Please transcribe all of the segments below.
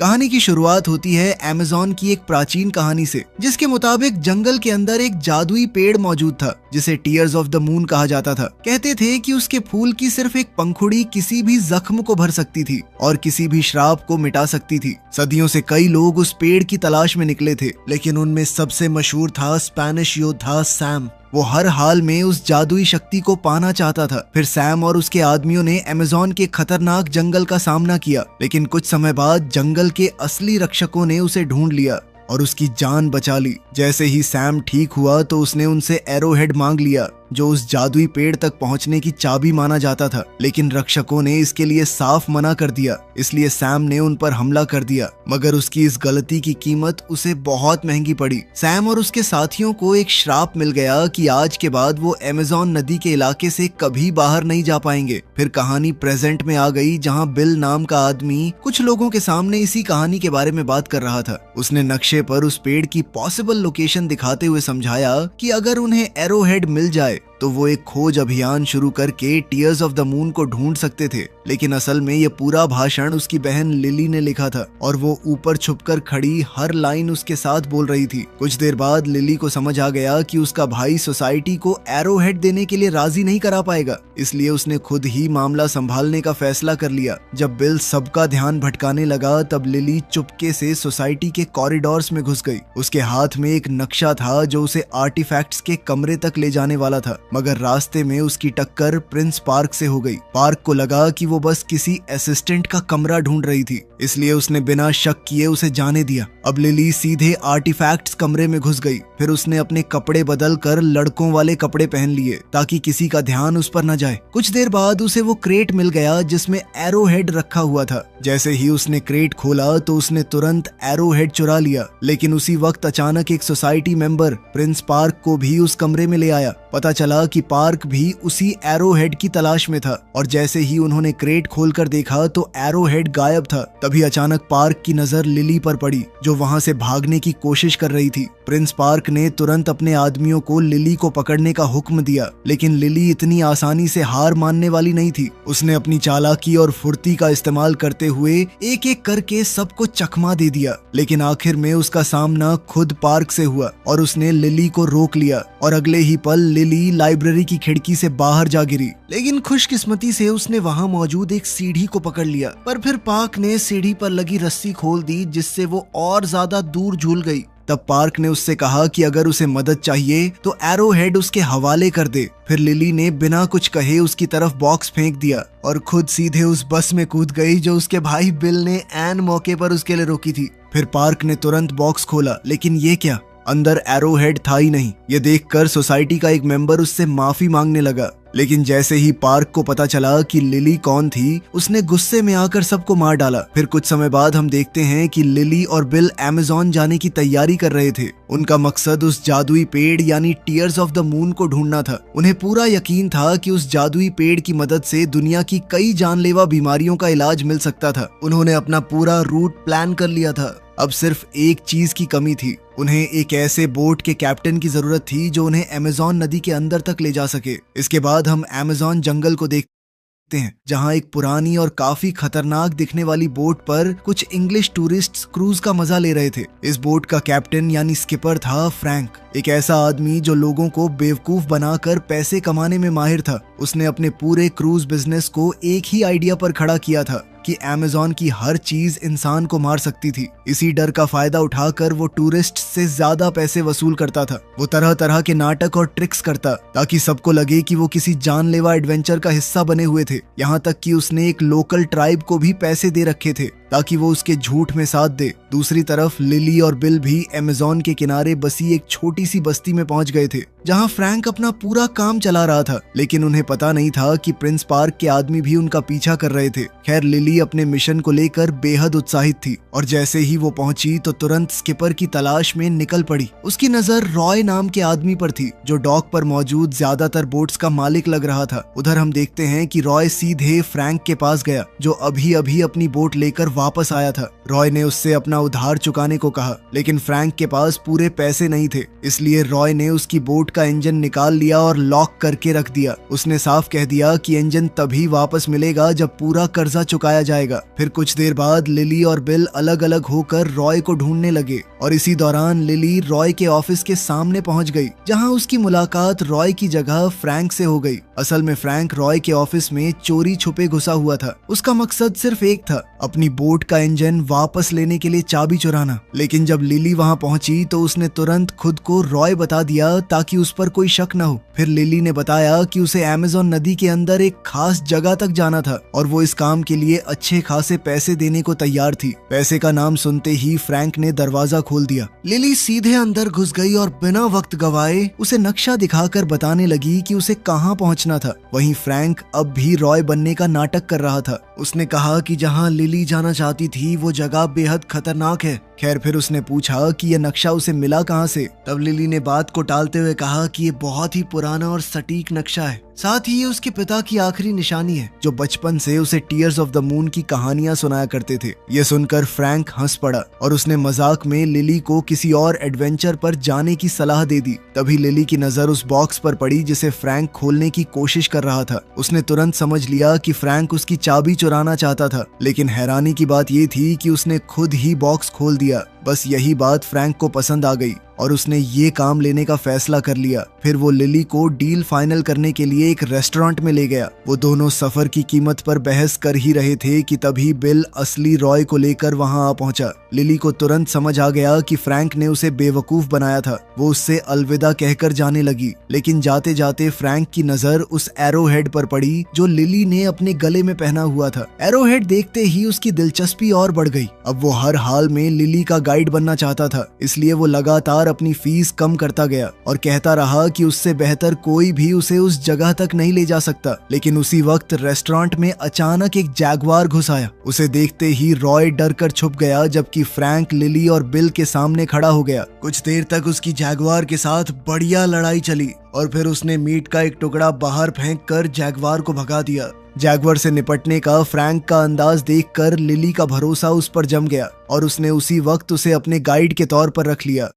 कहानी की शुरुआत होती है अमेज़न की एक प्राचीन कहानी से, जिसके मुताबिक जंगल के अंदर एक जादुई पेड़ मौजूद था जिसे टीयर्स ऑफ द मून कहा जाता था। कहते थे कि उसके फूल की सिर्फ एक पंखुड़ी किसी भी जख्म को भर सकती थी और किसी भी श्राप को मिटा सकती थी। सदियों से कई लोग उस पेड़ की तलाश में निकले थे, लेकिन उनमें सबसे मशहूर था स्पेनिश योद्धा सैम। वो हर हाल में उस जादुई शक्ति को पाना चाहता था। फिर सैम और उसके आदमियों ने अमेज़न के खतरनाक जंगल का सामना किया, लेकिन कुछ समय बाद जंगल के असली रक्षकों ने उसे ढूंढ लिया और उसकी जान बचा ली। जैसे ही सैम ठीक हुआ तो उसने उनसे एरोहेड मांग लिया, जो उस जादुई पेड़ तक पहुंचने की चाबी माना जाता था। लेकिन रक्षकों ने इसके लिए साफ मना कर दिया, इसलिए सैम ने उन पर हमला कर दिया। मगर उसकी इस गलती की कीमत उसे बहुत महंगी पड़ी। सैम और उसके साथियों को एक श्राप मिल गया कि आज के बाद वो अमेज़न नदी के इलाके से कभी बाहर नहीं जा पाएंगे। फिर कहानी प्रेजेंट में आ गई, जहाँ बिल नाम का आदमी कुछ लोगों के सामने इसी कहानी के बारे में बात कर रहा था। उसने नक्शे पर उस पेड़ की पॉसिबल लोकेशन दिखाते हुए समझाया कि अगर उन्हें एरोहेड मिल जाए तो वो एक खोज अभियान शुरू करके टीयर्स ऑफ द मून को ढूंढ सकते थे। लेकिन असल में ये पूरा भाषण उसकी बहन लिली ने लिखा था और वो ऊपर छुपकर खड़ी हर लाइन उसके साथ बोल रही थी। कुछ देर बाद लिली को समझ आ गया कि उसका भाई सोसाइटी को एरोहेड देने के लिए राजी नहीं करा पाएगा, इसलिए उसने खुद ही मामला संभालने का फैसला कर लिया। जब बिल सबका ध्यान भटकाने लगा तब लिली चुपके से सोसाइटी के कॉरिडोर्स में घुस गई। उसके हाथ में एक नक्शा था जो उसे आर्टिफैक्ट्स के कमरे तक ले जाने वाला था, मगर रास्ते में उसकी टक्कर प्रिंस पार्क से हो गई। पार्क को लगा कि वो बस किसी असिस्टेंट का कमरा ढूंढ रही थी, इसलिए उसने बिना शक किए उसे जाने दिया। अब लिली सीधे आर्टिफैक्ट्स कमरे में घुस गई। फिर उसने अपने कपड़े बदल कर लड़कों वाले कपड़े पहन लिए ताकि किसी का ध्यान उस पर न जाए। कुछ देर बाद उसे वो क्रेट मिल गया जिसमें एरोहेड रखा हुआ था। जैसे ही उसने क्रेट खोला तो उसने तुरंत एरोहेड चुरा लिया। लेकिन उसी वक्त अचानक एक सोसाइटी मेंबर प्रिंस पार्क को भी उस कमरे में ले आया। पता चला कि पार्क भी उसी एरोहेड की तलाश में था और जैसे ही उन्होंने क्रेट खोलकर देखा तो एरोहेड गायब था। तभी अचानक पार्क की नजर लिली पर पड़ी, जो वहां से भागने की कोशिश कर रही थी। प्रिंस पार्क ने तुरंत अपने आदमियों को लिली को पकड़ने का हुक्म दिया, लेकिन लिली इतनी आसानी से हार मानने वाली नहीं थी। उसने अपनी चालाकी और फुर्ती का इस्तेमाल करते हुए एक एक करके सबको चकमा दे दिया। लेकिन आखिर में उसका सामना खुद पार्क से हुआ और उसने लिली को रोक लिया और अगले ही पल लिली लाइब्रेरी की खिड़की से बाहर जा गिरी। लेकिन खुशकिस्मती से उसने वहां मौजूद एक सीढ़ी को पकड़ लिया, पर फिर पार्क ने सीढ़ी पर लगी रस्सी खोल दी, जिससे वो और ज्यादा दूर झूल गई। तब पार्क ने उससे कहा कि अगर उसे मदद चाहिए तो एरोहेड उसके हवाले कर दे। फिर लिली ने बिना कुछ कहे उसकी तरफ बॉक्स फेंक दिया और खुद सीधे उस बस में कूद गई जो उसके भाई बिल ने ऐन मौके पर उसके लिए रोकी थी। फिर पार्क ने तुरंत बॉक्स खोला, लेकिन ये क्या, अंदर एरोहेड था ही नहीं। ये देखकर सोसाइटी का एक मेंबर उससे माफी मांगने लगा। लेकिन जैसे ही पार्क को पता चला कि लिली कौन थी, उसने गुस्से में आकर सबको मार डाला। फिर कुछ समय बाद हम देखते हैं कि लिली और बिल अमेज़न जाने की तैयारी कर रहे थे। उनका मकसद उस जादुई पेड़ यानी टीयर्स ऑफ द मून को ढूंढना था। उन्हें पूरा यकीन था कि उस जादुई पेड़ की मदद से दुनिया की कई जानलेवा बीमारियों का इलाज मिल सकता था। उन्होंने अपना पूरा रूट प्लान कर लिया था। अब सिर्फ एक चीज की कमी थी, उन्हें एक ऐसे बोट के कैप्टन की जरूरत थी जो उन्हें अमेज़न नदी के अंदर तक ले जा सके। इसके बाद हम अमेज़न जंगल को देखते हैं, जहां एक पुरानी और काफी खतरनाक दिखने वाली बोट पर कुछ इंग्लिश टूरिस्ट्स क्रूज का मजा ले रहे थे। इस बोट का कैप्टन यानी स्किपर था फ्रैंक, एक ऐसा आदमी जो लोगों को बेवकूफ बनाकर पैसे कमाने में माहिर था। उसने अपने पूरे क्रूज बिजनेस को एक ही आइडिया पर खड़ा किया था कि अमेज़न की हर चीज इंसान को मार सकती थी। इसी डर का फायदा उठाकर वो टूरिस्ट से ज्यादा पैसे वसूल करता था। वो तरह तरह के नाटक और ट्रिक्स करता ताकि सबको लगे कि वो किसी जानलेवा एडवेंचर का हिस्सा बने हुए थे। यहाँ तक कि उसने एक लोकल ट्राइब को भी पैसे दे रखे थे ताकि वो उसके झूठ में साथ दे। दूसरी तरफ लिली और बिल भी अमेज़न के किनारे बसी एक छोटी सी बस्ती में पहुंच गए थे, जहां फ्रैंक अपना पूरा काम चला रहा था। लेकिन उन्हें पता नहीं था कि प्रिंस पार्क के आदमी भी उनका पीछा कर रहे थे। खैर, लिली अपने मिशन को लेकर बेहद उत्साहित थी और जैसे ही वो पहुंची तो तुरंत स्किपर की तलाश में निकल पड़ी। उसकी नजर रॉय नाम के आदमी पर थी, जो डॉक पर मौजूद ज्यादातर बोट्स का मालिक लग रहा था। उधर हम देखते हैं कि रॉय सीधे फ्रैंक के पास गया, जो अभी अभी अपनी बोट लेकर वापस आया था। रॉय ने उससे अपना उधार चुकाने को कहा, लेकिन फ्रैंक के पास पूरे पैसे नहीं थे, इसलिए रॉय ने उसकी बोट का इंजन निकाल लिया और लॉक करके रख दिया। उसने साफ कह दिया कि इंजन तभी वापस मिलेगा जब पूरा कर्जा चुकाया जाएगा। फिर कुछ देर बाद लिली और बिल अलग अलग होकर रॉय को ढूंढने लगे और इसी दौरान लिली रॉय के ऑफिस के सामने पहुंच गई, जहां उसकी मुलाकात रॉय की जगह फ्रैंक से हो गई। असल में फ्रैंक रॉय के ऑफिस में चोरी छुपे घुसा हुआ था। उसका मकसद सिर्फ एक था, अपनी बोट का इंजन वापस लेने के लिए चाबी चुराना। लेकिन जब लिली वहां पहुंची तो उसने तुरंत खुद को रॉय बता दिया ताकि उस पर कोई शक न हो। फिर लिली ने बताया कि उसे अमेज़न नदी के अंदर एक खास जगह तक जाना था और वो इस काम के लिए अच्छे खासे पैसे देने को तैयार थी। पैसे का नाम सुनते ही फ्रैंक ने दरवाजा खोल दिया। लिली सीधे अंदर घुस गई और बिना वक्त गवाए उसे नक्शा दिखाकर बताने लगी कि उसे कहां पहुंचना था। वहीं फ्रैंक अब भी रॉय बनने का नाटक कर रहा था। उसने कहा कि जहां लिली जाना चाहती थी वो जगह बेहद खतरनाक है। खैर, फिर उसने पूछा कि यह नक्शा उसे मिला कहां से। तब लिली ने बात को टालते हुए कहा कि ये बहुत ही पुराना और सटीक नक्शा है, साथ ही ये उसके पिता की आखिरी निशानी है, जो बचपन से उसे टीयर्स ऑफ द मून की कहानियां सुनाया करते थे। ये सुनकर फ्रैंक हंस पड़ा और उसने मजाक में लिली को किसी और एडवेंचर पर जाने की सलाह दे दी। तभी लिली की नजर उस बॉक्स पर पड़ी जिसे फ्रैंक खोलने की कोशिश कर रहा था। उसने तुरंत समझ लिया कि फ्रैंक उसकी चाबी चुराना चाहता था, लेकिन हैरानी की बात ये थी कि उसने खुद ही बॉक्स खोल दिया। बस यही बात फ्रैंक को पसंद आ गई और उसने ये काम लेने का फैसला कर लिया। फिर वो लिली को डील फाइनल करने के लिए एक रेस्टोरेंट में ले गया। वो दोनों सफर की कीमत पर बहस कर ही रहे थे कि तभी बिल असली रॉय को लेकर वहां आ पहुंचा। लिली को तुरंत समझ आ गया कि फ्रैंक ने उसे बेवकूफ बनाया था। वो उससे अलविदा कहकर जाने लगी, लेकिन जाते जाते फ्रैंक की नजर उस एरोहेड पर पड़ी जो लिली ने अपने गले में पहना हुआ था। एरोहेड देखते ही उसकी दिलचस्पी और बढ़ गई। अब वो हर हाल में लिली का गाइड बनना चाहता था, इसलिए वो लगातार अपनी फीस कम करता गया और कहता रहा कि उससे बेहतर कोई भी उसे उस जगह तक नहीं ले जा सकता। लेकिन उसी वक्त रेस्टोरेंट में अचानक एक जैगवार घुस आया। उसे देखते ही रॉय डर कर छुप गया, जबकि फ्रैंक लिली और बिल के सामने खड़ा हो गया। कुछ देर तक उसकी जैगवार के साथ बढ़िया लड़ाई चली और फिर उसने मीट का एक टुकड़ा बाहर फेंक कर जैगवार को भगा दिया। जैगवार से निपटने का फ्रैंक का अंदाज देखकर लिली का भरोसा उस पर जम गया और उसने उसी वक्त उसे अपने गाइड के तौर पर रख लिया।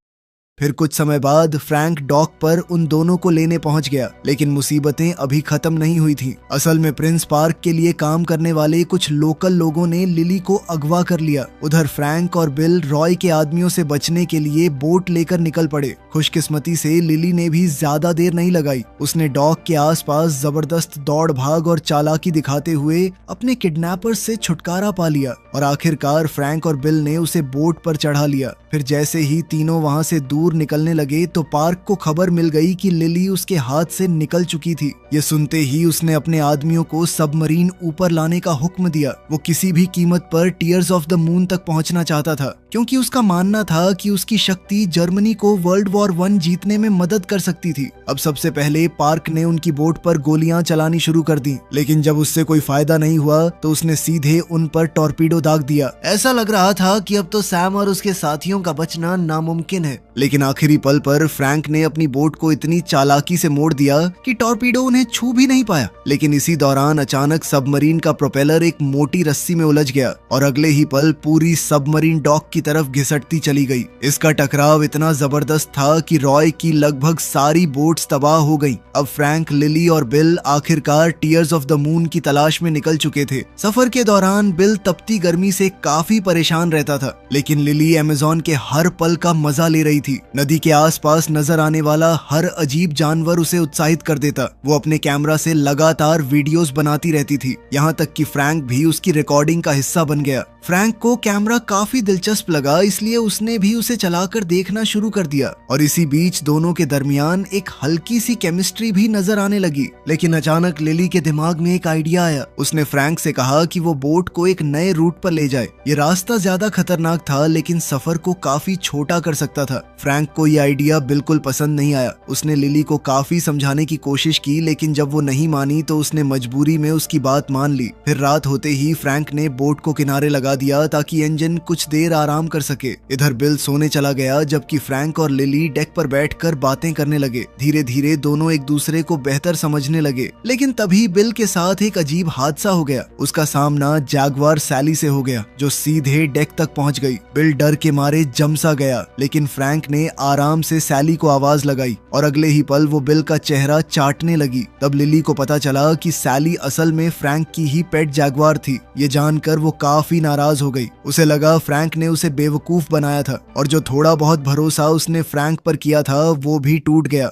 फिर कुछ समय बाद फ्रैंक डॉक पर उन दोनों को लेने पहुंच गया, लेकिन मुसीबतें अभी खत्म नहीं हुई थीं। असल में प्रिंस पार्क के लिए काम करने वाले कुछ लोकल लोगों ने लिली को अगवा कर लिया। उधर फ्रैंक और बिल रॉय के आदमियों से बचने के लिए बोट लेकर निकल पड़े। खुशकिस्मती से लिली ने भी ज्यादा देर नहीं लगाई। उसने डॉक के आसपास जबरदस्त दौड़ भाग और चालाकी दिखाते हुए अपने किडनैपर्स से छुटकारा पा लिया और आखिरकार फ्रैंक और बिल ने उसे बोट पर चढ़ा लिया। फिर जैसे ही तीनों वहां से दूर निकलने लगे तो पार्क को खबर मिल गई कि लिली उसके हाथ से निकल चुकी थी। ये सुनते ही उसने अपने आदमियों को सबमरीन ऊपर लाने का हुक्म दिया। वो किसी भी कीमत पर टीयर्स ऑफ द मून तक पहुंचना चाहता था, क्योंकि उसका मानना था कि उसकी शक्ति जर्मनी को वर्ल्ड वॉर 1 जीतने में मदद कर सकती थी। अब सबसे पहले पार्क ने उनकी बोट पर गोलियां चलानी शुरू कर दी, लेकिन जब उससे कोई फायदा नहीं हुआ तो उसने सीधे उन पर टॉर्पीडो दाग दिया। ऐसा लग रहा था कि अब तो सैम और उसके साथियों का बचना नामुमकिन है, लेकिन आखिरी पल पर फ्रैंक ने अपनी बोट को इतनी चालाकी से मोड़ दिया कि टॉर्पीडो उन्हें छू भी नहीं पाया। लेकिन इसी दौरान अचानक सबमरीन का प्रोपेलर एक मोटी रस्सी में उलझ गया और अगले ही पल पूरी सबमरीन डॉक की तरफ घिसटती चली गई। इसका टकराव इतना जबरदस्त था कि रॉय की लगभग सारी बोट्स तबाह हो गईं। अब फ्रैंक, लिली और बिल आखिरकार टीयर्स ऑफ द मून की तलाश में निकल चुके थे। सफर के दौरान बिल तपती गर्मी से काफी परेशान रहता था, लेकिन लिली अमेज़न के हर पल का मजा ले रही थी। नदी के आसपास नजर आने वाला हर अजीब जानवर उसे उत्साहित कर देता। वो अपने कैमरा से लगातार वीडियोस बनाती रहती थी, यहाँ तक कि फ्रैंक भी उसकी रिकॉर्डिंग का हिस्सा बन गया। फ्रैंक को कैमरा काफी दिलचस्प लगा, इसलिए उसने भी उसे चलाकर देखना शुरू कर दिया और इसी बीच दोनों के दरमियान एक हल्की सी केमिस्ट्री भी नजर आने लगी। लेकिन अचानक लिली के दिमाग में एक आइडिया आया। उसने फ्रैंक से कहा कि वो बोट को एक नए रूट पर ले जाए। ये रास्ता ज्यादा खतरनाक था, लेकिन सफर को काफी छोटा कर सकता था। फ्रैंक को ये आइडिया बिल्कुल पसंद नहीं आया। उसने लिली को काफी समझाने की कोशिश की, लेकिन जब वो नहीं मानी तो उसने मजबूरी में उसकी बात मान ली। फिर रात होते ही फ्रैंक ने बोट को किनारे लगा दिया ताकि इंजन कुछ देर आराम कर सके। इधर बिल सोने चला गया, जबकि फ्रैंक और लिली डेक पर बैठकर बातें करने लगे। धीरे धीरे दोनों एक दूसरे को बेहतर समझने लगे। लेकिन तभी बिल के साथ एक अजीब हादसा हो गया। उसका सामना जैगवार सैली से हो गया, जो सीधे डेक तक पहुंच गई। बिल डर के मारे जमसा गया, लेकिन फ्रैंक ने आराम से सैली को आवाज लगाई और अगले ही पल वो बिल का चेहरा चाटने लगी। तब लिली को पता चला कि सैली असल में फ्रैंक की ही पेट जैगवार थी। ये जानकर वो काफी नाराज हो गई। उसे लगा फ्रैंक ने उसे बेवकूफ बनाया था और जो थोड़ा बहुत भरोसा उसने फ्रैंक पर किया था वो भी टूट गया।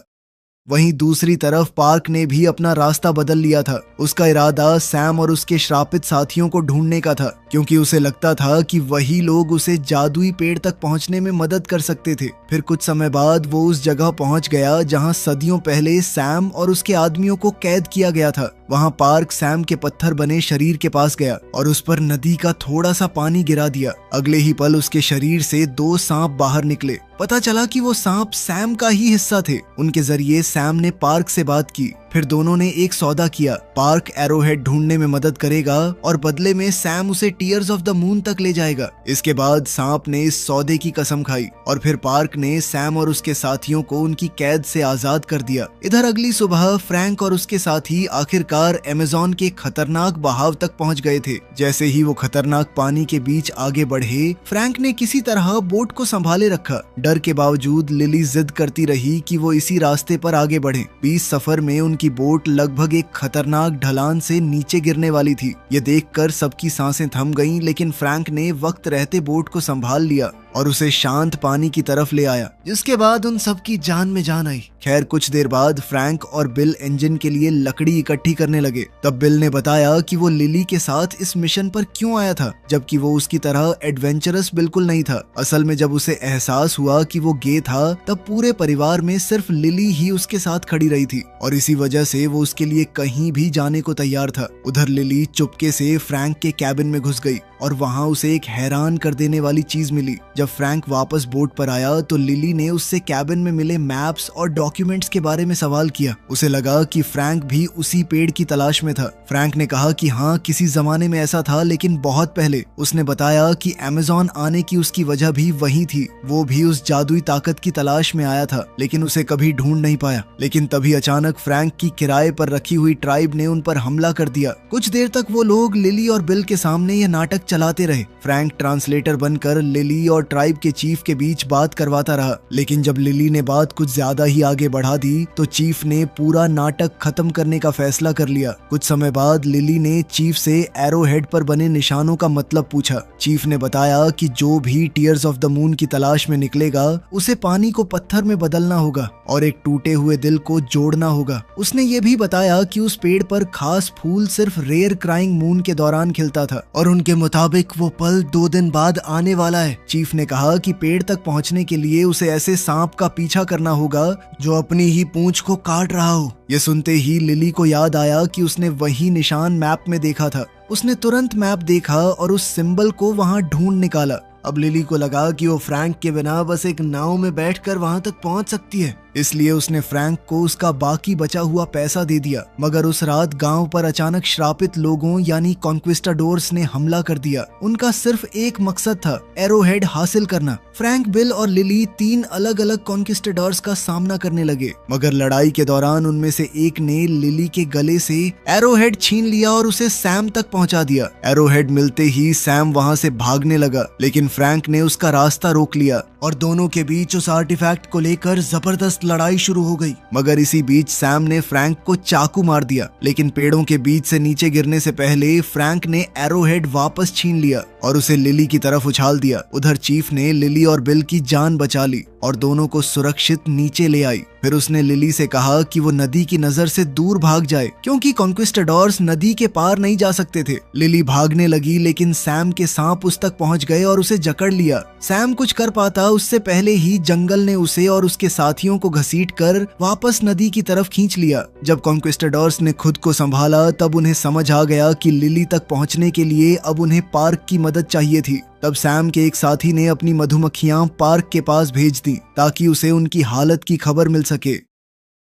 वहीं दूसरी तरफ पार्क ने भी अपना रास्ता बदल लिया था। उसका इरादा सैम और उसके श्रापित साथियों को ढूंढने का था, क्योंकि उसे लगता था कि वही लोग उसे जादुई पेड़ तक पहुंचने में मदद कर सकते थे। फिर कुछ समय बाद वो उस जगह पहुंच गया जहां सदियों पहले सैम और उसके आदमियों को कैद किया गया था। वहां पार्क सैम के पत्थर बने शरीर के पास गया और उस पर नदी का थोड़ा सा पानी गिरा दिया। अगले ही पल उसके शरीर से 2 सांप बाहर निकले। पता चला कि वो सांप सैम का ही हिस्सा थे। उनके जरिए सैम ने पार्क से बात की। फिर दोनों ने एक सौदा किया। पार्क एरोहेड ढूंढने में मदद करेगा और बदले में सैम उसे टीयर्स ऑफ द मून तक ले जाएगा। इसके बाद सांप ने इस सौदे की कसम खाई और फिर पार्क ने सैम और उसके साथियों को उनकी कैद से आजाद कर दिया। इधर अगली सुबह फ्रैंक और उसके साथी आखिरकार अमेज़न के खतरनाक बहाव तक पहुंच गए थे। जैसे ही वो खतरनाक पानी के बीच आगे बढ़े, फ्रैंक ने किसी तरह बोट को संभाले रखा। डर के बावजूद लिली जिद करती रही कि वो इसी रास्ते पर आगे बढ़े। 20 सफर में उनकी बोट लगभग एक खतरनाक ढलान से नीचे गिरने वाली थी। ये देखकर सबकी सांसें थम गईं, लेकिन फ्रैंक ने वक्त रहते बोट को संभाल लिया और उसे शांत पानी की तरफ ले आया, जिसके बाद उन सबकी जान में जान आई। खैर कुछ देर बाद फ्रैंक और बिल इंजन के लिए लकड़ी इकट्ठी करने लगे। तब बिल ने बताया कि वो लिली के साथ इस मिशन पर क्यों आया था, जबकि वो उसकी तरह एडवेंचरस बिल्कुल नहीं था। असल में जब उसे एहसास हुआ कि वो गे था, तब पूरे परिवार में सिर्फ लिली ही उसके साथ खड़ी रही थी और इसी वजह से वो उसके लिए कहीं भी जाने को तैयार था। उधर लिली चुपके से फ्रैंक के कैबिन में घुस गई और वहां उसे एक हैरान कर देने वाली चीज मिली। जब फ्रैंक वापस बोट पर आया तो लिली ने उससे कैबिन में मिले मैप्स और डॉक्यूमेंट्स के बारे में सवाल किया। उसे लगा कि फ्रैंक भी उसी पेड़ की तलाश में था। फ्रैंक ने कहा कि हाँ, किसी जमाने में ऐसा था, लेकिन बहुत पहले। उसने बताया कि अमेज़न आने की उसकी वजह भी वही थी। वो भी उस जादुई ताकत की तलाश में आया था, लेकिन उसे कभी ढूंढ नहीं पाया। लेकिन तभी अचानक फ्रैंक की किराए पर रखी हुई ट्राइब ने उन पर हमला कर दिया। कुछ देर तक वो लोग लिली और बिल के सामने यह नाटक चलाते रहे। फ्रैंक ट्रांसलेटर बनकर लिली और ट्राइब के चीफ के बीच बात करवाता रहा, लेकिन जब लिली ने बात कुछ ज्यादा ही आगे बढ़ा दी तो चीफ ने पूरा नाटक खत्म करने का फैसला कर लिया। कुछ समय बाद लिली ने चीफ से एरोहेड पर बने निशानों का मतलब पूछा। चीफ ने बताया कि जो भी टीयर्स ऑफ द मून की तलाश में निकलेगा, उसे पानी को पत्थर में बदलना होगा और एक टूटे हुए दिल को जोड़ना होगा। उसने ये भी बताया कि उस पेड़ पर खास फूल सिर्फ रेयर क्राइंग मून के दौरान खिलता था और उनके मुताबिक वो पल 2 दिन बाद आने वाला है। चीफ ने कहा कि पेड़ तक पहुंचने के लिए उसे ऐसे सांप का पीछा करना होगा जो अपनी ही पूंछ को काट रहा हो। ये सुनते ही लिली को याद आया कि उसने वही निशान मैप में देखा था। उसने तुरंत मैप देखा और उस सिंबल को वहां ढूंढ निकाला। अब लिली को लगा कि वो फ्रैंक के बिना बस एक नाव में बैठकर वहां तक पहुंच सकती है, इसलिए उसने फ्रैंक को उसका बाकी बचा हुआ पैसा दे दिया। मगर उस रात गांव पर अचानक श्रापित लोगों यानी कॉन्क्विस्टाडोर्स ने हमला कर दिया। उनका सिर्फ एक मकसद था, एरोहेड हासिल करना। फ्रैंक, बिल और लिली 3 अलग अलग कॉन्क्विस्टाडोर्स का सामना करने लगे, मगर लड़ाई के दौरान उनमें से एक ने लिली के गले से एरोहेड छीन लिया और उसे सैम तक पहुंचा दिया। एरोहेड मिलते ही सैम वहां से भागने लगा, लेकिन फ्रैंक ने उसका रास्ता रोक लिया और दोनों के बीच उस आर्टिफैक्ट को लेकर जबरदस्त लड़ाई शुरू हो गई। मगर इसी बीच सैम ने फ्रैंक को चाकू मार दिया, लेकिन पेड़ों के बीच से नीचे गिरने से पहले फ्रैंक ने एरोहेड वापस छीन लिया और उसे लिली की तरफ उछाल दिया। उधर चीफ ने लिली और बिल की जान बचा ली और दोनों को सुरक्षित नीचे ले आई। फिर उसने लिली से कहा कि वो नदी की नजर से दूर भाग जाए, क्योंकि कॉन्क्विस्टाडोर्स नदी के पार नहीं जा सकते थे। लिली भागने लगी, लेकिन सैम के सांप उस तक पहुंच गए और उसे जकड़ लिया। सैम कुछ कर पाता उससे पहले ही जंगल ने उसे और उसके साथियों को घसीटकर वापस नदी की तरफ खींच लिया। जब कॉन्क्विस्टाडोर्स ने खुद को संभाला, तब उन्हें समझ आ गया कि लिली तक पहुंचने के लिए अब उन्हें पार्क की मदद चाहिए थी। तब सैम के एक साथी ने अपनी मधुमक्खियां पार्क के पास भेज दी ताकि उसे उनकी हालत की खबर मिल सके।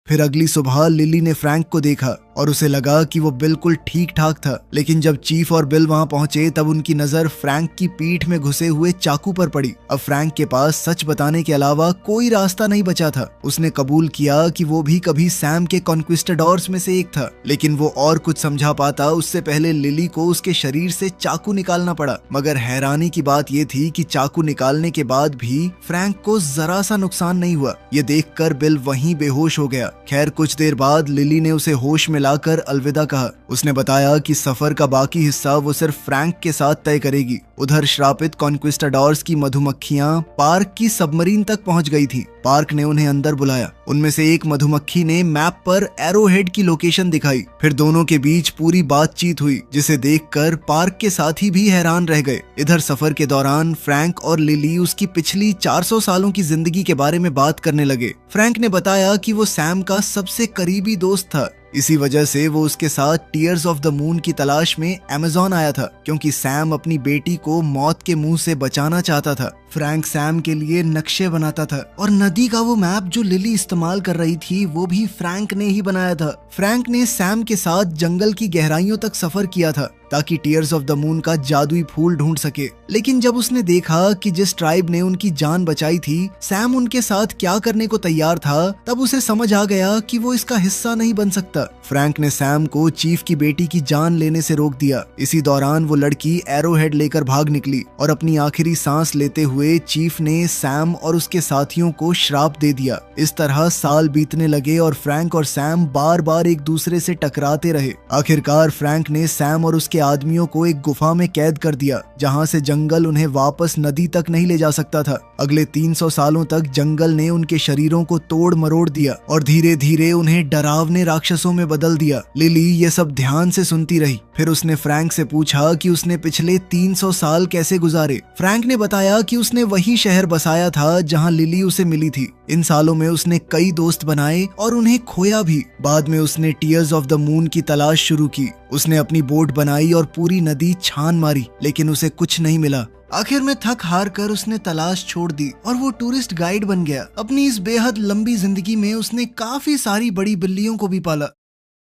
फिर अगली सुबह लिली ने फ्रैंक को देखा और उसे लगा कि वो बिल्कुल ठीक ठाक था। लेकिन जब चीफ और बिल वहां पहुंचे तब उनकी नजर फ्रैंक की पीठ में घुसे हुए चाकू पर पड़ी। अब फ्रैंक के पास सच बताने के अलावा कोई रास्ता नहीं बचा था। उसने कबूल किया कि वो भी कभी सैम के कॉन्क्विस्टाडोर्स में से एक था, लेकिन वो और कुछ समझा पाता उससे पहले लिली को उसके शरीर से चाकू निकालना पड़ा। मगर हैरानी की बात ये थी कि चाकू निकालने के बाद भी फ्रैंक को जरा सा नुकसान नहीं हुआ। ये देखकर बिल वहीं बेहोश हो गया। खैर कुछ देर बाद लिली ने उसे होश में लाकर अलविदा कहा। उसने बताया कि सफर का बाकी हिस्सा वो सिर्फ फ्रैंक के साथ तय करेगी। उधर श्रापित कॉन्क्विस्टाडोर्स की मधुमक्खियां पार्क की सबमरीन तक पहुंच गई थी। पार्क ने उन्हें अंदर बुलाया। उनमें से एक मधुमक्खी ने मैप पर एरोहेड की लोकेशन दिखाई। फिर दोनों के बीच पूरी बातचीत हुई, जिसे देखकर पार्क के साथी भी हैरान रह गए। इधर सफर के दौरान फ्रैंक और लिली उसकी पिछली 400 सालों की जिंदगी के बारे में बात करने लगे। फ्रैंक ने बताया कि वो सैम का सबसे करीबी दोस्त था। इसी वजह से वो उसके साथ टीयर्स ऑफ द मून की तलाश में अमेज़न आया था, क्योंकि सैम अपनी बेटी को मौत के मुंह से बचाना चाहता था। फ्रैंक सैम के लिए नक्शे बनाता था और नदी का वो मैप जो लिली इस्तेमाल कर रही थी वो भी फ्रैंक ने ही बनाया था। फ्रैंक ने सैम के साथ जंगल की गहराइयों तक सफर किया था ताकि टीयर्स ऑफ द मून का जादुई फूल ढूंढ सके। लेकिन जब उसने देखा कि जिस ट्राइब ने उनकी जान बचाई थी सैम उनके साथ क्या करने को तैयार था, तब उसे समझ आ गया कि वो इसका हिस्सा नहीं बन सकता। फ्रैंक ने सैम को चीफ की बेटी की जान लेने से रोक दिया। इसी दौरान वो लड़की एरोहेड लेकर भाग निकली और अपनी आखिरी सांस लेते हुए चीफ ने सैम और उसके साथियों को श्राप दे दिया। इस तरह साल बीतने लगे और फ्रैंक और सैम बार बार एक दूसरे से टकराते रहे। आखिरकार फ्रैंक ने सैम और उसके आदमियों को एक गुफा में कैद कर दिया, जहां से जंगल उन्हें वापस नदी तक नहीं ले जा सकता था। अगले 300 सालों तक जंगल ने उनके शरीरों को तोड़ मरोड़ दिया और धीरे धीरे उन्हें डरावने राक्षसों में बदल दिया। लिली ये सब ध्यान से सुनती रही। फिर उसने फ्रैंक से पूछा कि उसने पिछले 300 साल कैसे गुजारे। फ्रैंक ने बताया कि उसने वही शहर बसाया था जहां लिली उसे मिली थी। इन सालों में उसने कई दोस्त बनाए और उन्हें खोया भी। बाद में उसने टीयर्स ऑफ द मून की तलाश शुरू की। उसने अपनी बोट बनाई और पूरी नदी छान मारी, लेकिन उसे कुछ नहीं मिला। आखिर में थक हार कर उसने तलाश छोड़ दी और वो टूरिस्ट गाइड बन गया। अपनी इस बेहद लंबी जिंदगी में उसने काफी सारी बड़ी बिल्लियों को भी पाला।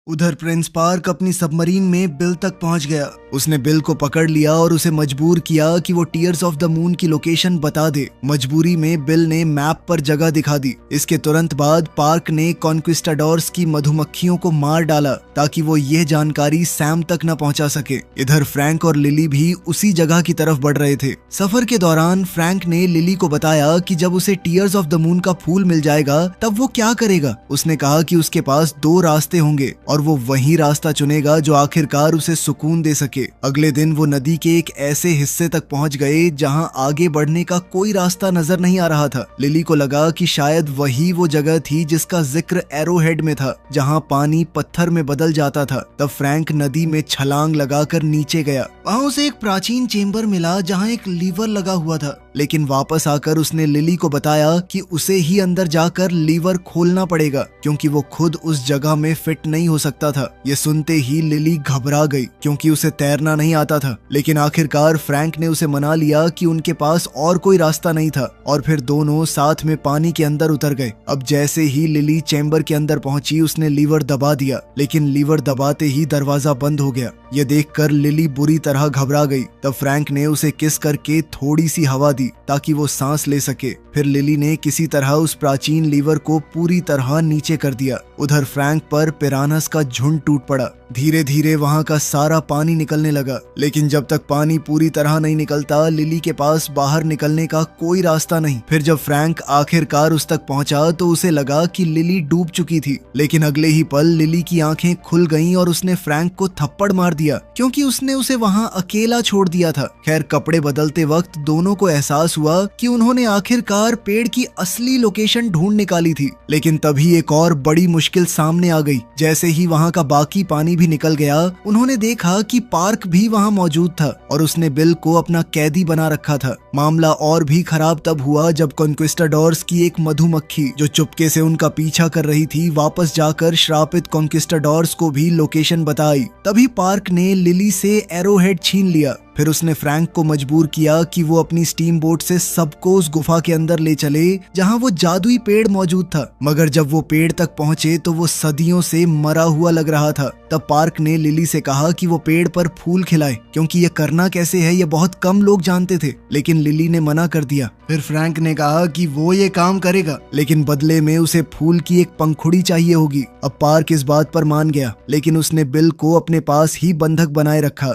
उधर प्रिंस पार्क अपनी सबमरीन में बिल तक पहुंच गया। उसने बिल को पकड़ लिया और उसे मजबूर किया कि वो टीयर्स ऑफ द मून की लोकेशन बता दे। मजबूरी में बिल ने मैप पर जगह दिखा दी। इसके तुरंत बाद पार्क ने कॉन्क्विस्टाडोर्स की मधुमक्खियों को मार डाला ताकि वो ये जानकारी सैम तक न पहुंचा सके। इधर फ्रैंक और लिली भी उसी जगह की तरफ बढ़ रहे थे। सफर के दौरान फ्रैंक ने लिली को बताया कि जब उसे टीयर्स ऑफ द मून का फूल मिल जाएगा तब वो क्या करेगा। उसने कहा कि उसके पास 2 रास्ते होंगे और वो वही रास्ता चुनेगा जो आखिरकार उसे सुकून दे सके। अगले दिन वो नदी के एक ऐसे हिस्से तक पहुंच गए जहां आगे बढ़ने का कोई रास्ता नजर नहीं आ रहा था। लिली को लगा कि शायद वही वो जगह थी जिसका जिक्र एरोहेड में था, जहां पानी पत्थर में बदल जाता था। तब फ्रैंक नदी में छलांग लगाकर नीचे गया। वहां उसे एक प्राचीन चेंबर मिला जहां एक लीवर लगा हुआ था, लेकिन वापस आकर उसने लिली को बताया कि उसे ही अंदर जाकर लीवर खोलना पड़ेगा, क्योंकि वो खुद उस जगह में फिट नहीं हो सकता था। ये सुनते ही लिली घबरा गई, क्योंकि उसे तैरना नहीं आता था। लेकिन आखिरकार फ्रैंक ने उसे मना लिया कि उनके पास और कोई रास्ता नहीं था और फिर दोनों साथ में पानी के अंदर उतर गए। अब जैसे ही लिली चेंबर के अंदर पहुंची उसने लीवर दबा दिया, लेकिन लीवर दबाते ही दरवाजा बंद हो गया। ये देखकर लिली बुरी तरह घबरा गई। तब फ्रैंक ने उसे किस करके थोड़ी सी हवा दी ताकि वो सांस ले सके। फिर लिली ने किसी तरह उस प्राचीन लीवर को पूरी तरह नीचे कर दिया। उधर फ्रैंक पर पिरानस का झुंड टूट पड़ा। धीरे धीरे वहां का सारा पानी निकलने लगा, लेकिन जब तक पानी पूरी तरह नहीं निकलता लिली के पास बाहर निकलने का कोई रास्ता नहीं। फिर जब फ्रैंक आखिरकार उस तक पहुंचा तो उसे लगा कि लिली डूब चुकी थी, लेकिन अगले ही पल लिली की आंखें खुल गईं और उसने फ्रैंक को थप्पड़ मार दिया, क्योंकि उसने उसे वहां अकेला छोड़ दिया था। खैर कपड़े बदलते वक्त दोनों को एहसास हुआ कि उन्होंने आखिरकार पेड़ की असली लोकेशन ढूंढ निकाली थी। लेकिन तभी एक और बड़ी मुश्किल सामने आ गई। जैसे ही वहां का बाकी पानी भी निकल गया उन्होंने देखा कि पार्क भी वहां मौजूद था और उसने बिल को अपना कैदी बना रखा था। मामला और भी खराब तब हुआ जब कॉन्क्विस्टाडोर्स की एक मधुमक्खी जो चुपके से उनका पीछा कर रही थी वापस जाकर श्रापित कॉन्क्विस्टाडोर्स को भी लोकेशन बताई। तभी पार्क ने लिली से एरोहेड छीन लिया। फिर उसने फ्रैंक को मजबूर किया कि वो अपनी स्टीम बोट से सबको उस गुफा के अंदर ले चले जहां वो जादुई पेड़ मौजूद था। मगर जब वो पेड़ तक पहुंचे तो वो सदियों से मरा हुआ लग रहा था। तब पार्क ने लिली से कहा कि वो पेड़ पर फूल खिलाए, क्योंकि ये करना कैसे है ये बहुत कम लोग जानते थे। लेकिन लिली ने मना कर दिया। फिर फ्रैंक ने कहा कि वो ये काम करेगा, लेकिन बदले में उसे फूल की एक पंखुड़ी चाहिए होगी। अब पार्क इस बात पर मान गया, लेकिन उसने बिल को अपने पास ही बंधक बनाए रखा।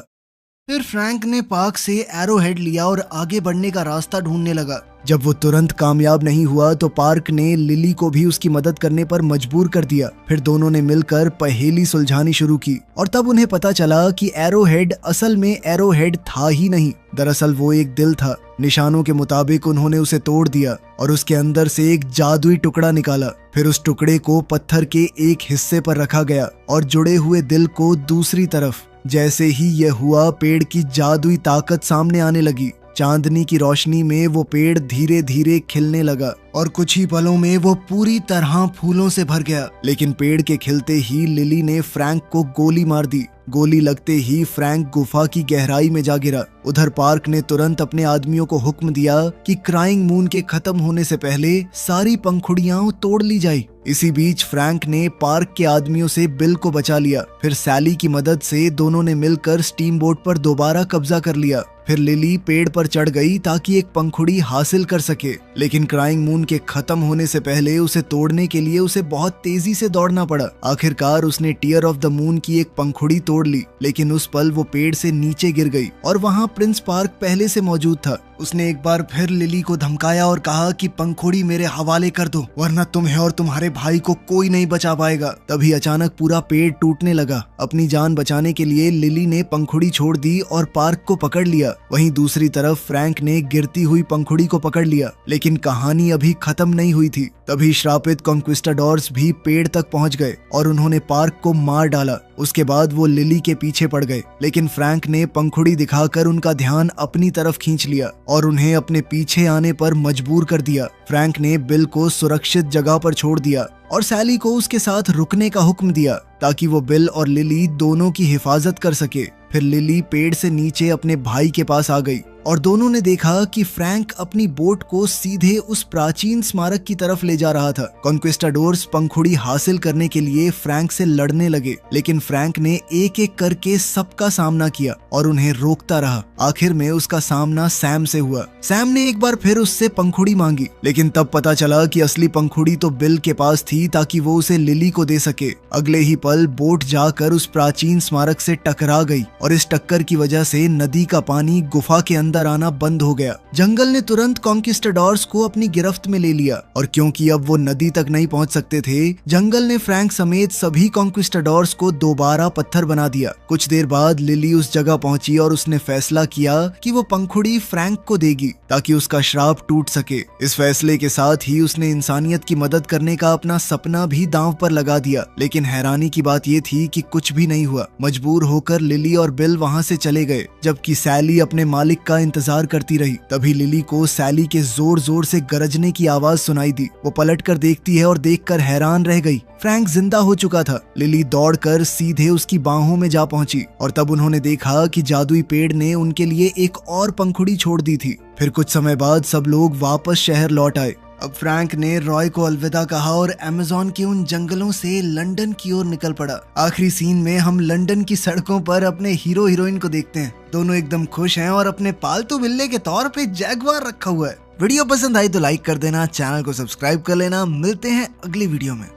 फिर फ्रैंक ने पार्क से एरोहेड लिया और आगे बढ़ने का रास्ता ढूंढने लगा। जब वो तुरंत कामयाब नहीं हुआ तो पार्क ने लिली को भी उसकी मदद करने पर मजबूर कर दिया। फिर दोनों ने मिलकर पहेली सुलझानी शुरू की और तब उन्हें पता चला कि एरोहेड असल में एरोहेड था ही नहीं, दरअसल वो एक दिल था। निशानों के मुताबिक उन्होंने उसे तोड़ दिया और उसके अंदर से एक जादुई टुकड़ा निकाला। फिर उस टुकड़े को पत्थर के एक हिस्से पर रखा गया और जुड़े हुए दिल को दूसरी तरफ। जैसे ही यह हुआ, पेड़ की जादुई ताकत सामने आने लगी। चांदनी की रोशनी में वो पेड़ धीरे धीरे खिलने लगा और कुछ ही पलों में वो पूरी तरह फूलों से भर गया। लेकिन पेड़ के खिलते ही लिली ने फ्रैंक को गोली मार दी। गोली लगते ही फ्रैंक गुफा की गहराई में जा गिरा। उधर पार्क ने तुरंत अपने आदमियों को हुक्म दिया कि क्राइंग मून के खत्म होने से पहले सारी पंखुड़ियां तोड़ ली जाए। इसी बीच फ्रैंक ने पार्क के आदमियों से बिल को बचा लिया। फिर सैली की मदद से दोनों ने मिलकर स्टीम बोट पर दोबारा कब्जा कर लिया। फिर लिली पेड़ पर चढ़ गई ताकि एक पंखुड़ी हासिल कर सके, लेकिन क्राइंग मून के खत्म होने से पहले उसे तोड़ने के लिए उसे बहुत तेजी से दौड़ना पड़ा। आखिरकार उसने टीयर ऑफ द मून की एक पंखुड़ी तोड़ ली, लेकिन उस पल वो पेड़ से नीचे गिर गई और वहाँ प्रिंस पार्क पहले से मौजूद था। उसने एक बार फिर लिली को धमकाया और कहा कि पंखुड़ी मेरे हवाले कर दो, वरना तुम्हें और तुम्हारे भाई को कोई नहीं बचा पाएगा। तभी अचानक पूरा पेड़ टूटने लगा। अपनी जान बचाने के लिए लिली ने पंखुड़ी छोड़ दी और पार्क को पकड़ लिया। वहीं दूसरी तरफ फ्रैंक ने गिरती हुई पंखुड़ी को पकड़ लिया। लेकिन कहानी अभी खत्म नहीं हुई थी। तभी श्रापित कॉन्क्विस्टाडोर्स भी पेड़ तक पहुंच गए और उन्होंने पार्क को मार डाला। उसके बाद वो लिली के पीछे पड़ गए, लेकिन फ्रैंक ने पंखुड़ी दिखाकर उनका ध्यान अपनी तरफ खींच लिया और उन्हें अपने पीछे आने पर मजबूर कर दिया। फ्रैंक ने बिल को सुरक्षित जगह पर छोड़ दिया और सैली को उसके साथ रुकने का हुक्म दिया ताकि वो बिल और लिली दोनों की हिफाजत कर सके। फिर लिली पेड़ से नीचे अपने भाई के पास आ गई और दोनों ने देखा कि फ्रैंक अपनी बोट को सीधे उस प्राचीन स्मारक की तरफ ले जा रहा था। कॉन्क्विस्टाडोर्स पंखुड़ी हासिल करने के लिए फ्रैंक से लड़ने लगे, लेकिन फ्रैंक ने एक एक करके सबका सामना किया और उन्हें रोकता रहा। आखिर में उसका सामना सैम से हुआ। सैम ने एक बार फिर उससे पंखुड़ी मांगी, लेकिन तब पता चला कि असली पंखुड़ी तो बिल के पास थी ताकि वो उसे लिली को दे सके। अगले ही पल बोट जाकर उस प्राचीन स्मारक से टकरा गई और इस टक्कर की वजह से नदी का पानी गुफा के अंदर आना बंद हो गया। जंगल ने तुरंत कॉन्क्विस्टाडोर्स को अपनी गिरफ्त में ले लिया और क्योंकि अब वो नदी तक नहीं पहुंच सकते थे, जंगल ने फ्रैंक समेत सभी कॉन्क्विस्टाडोर्स को दोबारा पत्थर बना दिया। कुछ देर बाद लिली उस जगह पहुंची और उसने फैसला किया कि वो पंखुड़ी फ्रैंक को देगी ताकि उसका श्राप टूट सके। इस फैसले के साथ ही उसने इंसानियत की मदद करने का अपना सपना भी दांव पर लगा दिया। लेकिन हैरानी की बात ये थी कि कुछ भी नहीं हुआ। मजबूर होकर लिली और बिल वहाँ से चले गए, जबकि सैली अपने मालिक का इंतजार करती रही। तभी लिली को सैली के जोर जोर से गरजने की आवाज सुनाई दी। वो पलट कर देखती है और देखकर हैरान रह गई। फ्रैंक जिंदा हो चुका था। लिली दौड़कर सीधे उसकी बाहों में जा पहुंची और तब उन्होंने देखा कि जादुई पेड़ ने उनके लिए एक और पंखुड़ी छोड़ दी थी। फिर कुछ समय बाद सब लोग वापस शहर लौट आए। अब फ्रैंक ने रॉय को अलविदा कहा और अमेज़न के उन जंगलों से लंदन की ओर निकल पड़ा। आखिरी सीन में हम लंदन की सड़कों पर अपने हीरो हीरोइन को देखते हैं। दोनों एकदम खुश हैं और अपने पालतू बिल्ले के तौर पे जैगुआर रखा हुआ है। वीडियो पसंद आई तो लाइक कर देना, चैनल को सब्सक्राइब कर लेना। मिलते हैं अगली वीडियो में।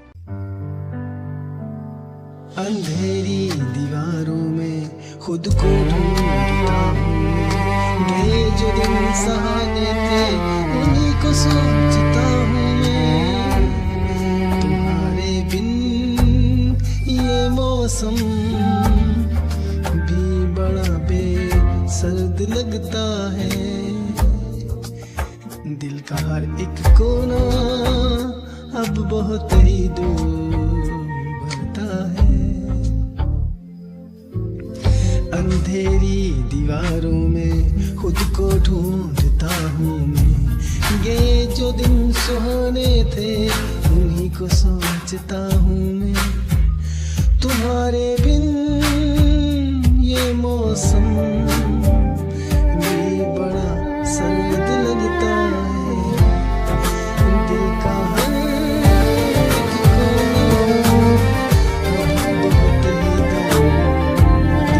अंधेरी दीवारों में खुद को ढूंढता हूँ, गए जो दिन सहारे थे उन्हीं को सोचता हूँ मैं। तुम्हारे बिन ये मौसम भी बड़ा बेसर्द लगता है। दिल का हर एक कोना अब बहुत ही दूर भरता है। अंधेरी दीवारों में खुद को ढूंढता सोचता हूँ मैं, ये जो दिन सुहाने थे उन्हीं को सोचता हूँ मैं। तुम्हारे बिन ये मौसम भी बड़ा सर्द लगता है, दिल का हर एक कोना बहुत ही दर्द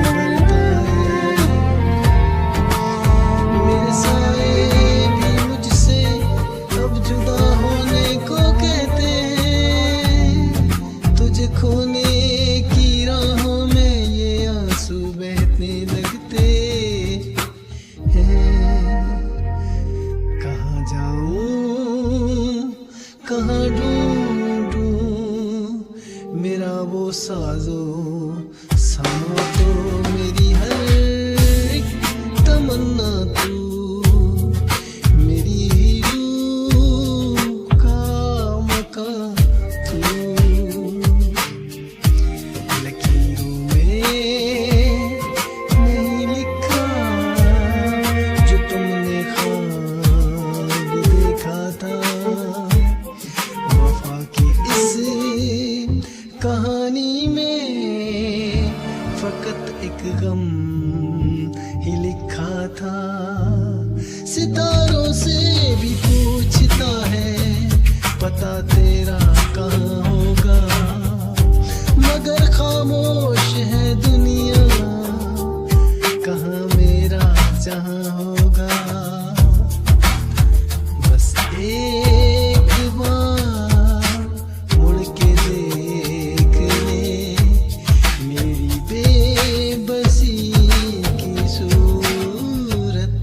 भरता है। मेरे साए भी मुझसे अब जुदा होने को कहते हैं, तुझे खोने की राहों में ये आंसू बहने लगते हैं। कहाँ जाऊं कहाँ ढूंढूं मेरा वो साजो सामा, तो मेरी हर एक तमन्ना तू, मेरी रूह का मकां तू। लकीरों में नहीं लिखा जो तुमने ख्वाब देखा था, वफा की इस कहानी में फकत एक गम ही लिखा था। सितारों से भी पूछता है पता तेरा कहाँ होगा, मगर खामोश है दुनिया, कहाँ मेरा जहाँ होगा। बस एक बार मुड़ के देख ले मेरी बेबसी की सूरत,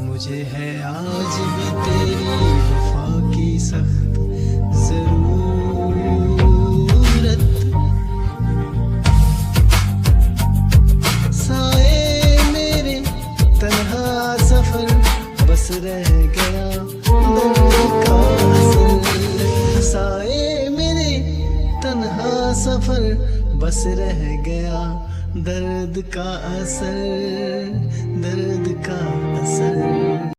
मुझे है आज भी तेरी वफा की सख्त जरूरत। साए मेरे तन्हा सफर बस रह गया दर्द का असर, साए मेरे तन्हा सफर बस रह गया दर्द का असर, दर्द का असर।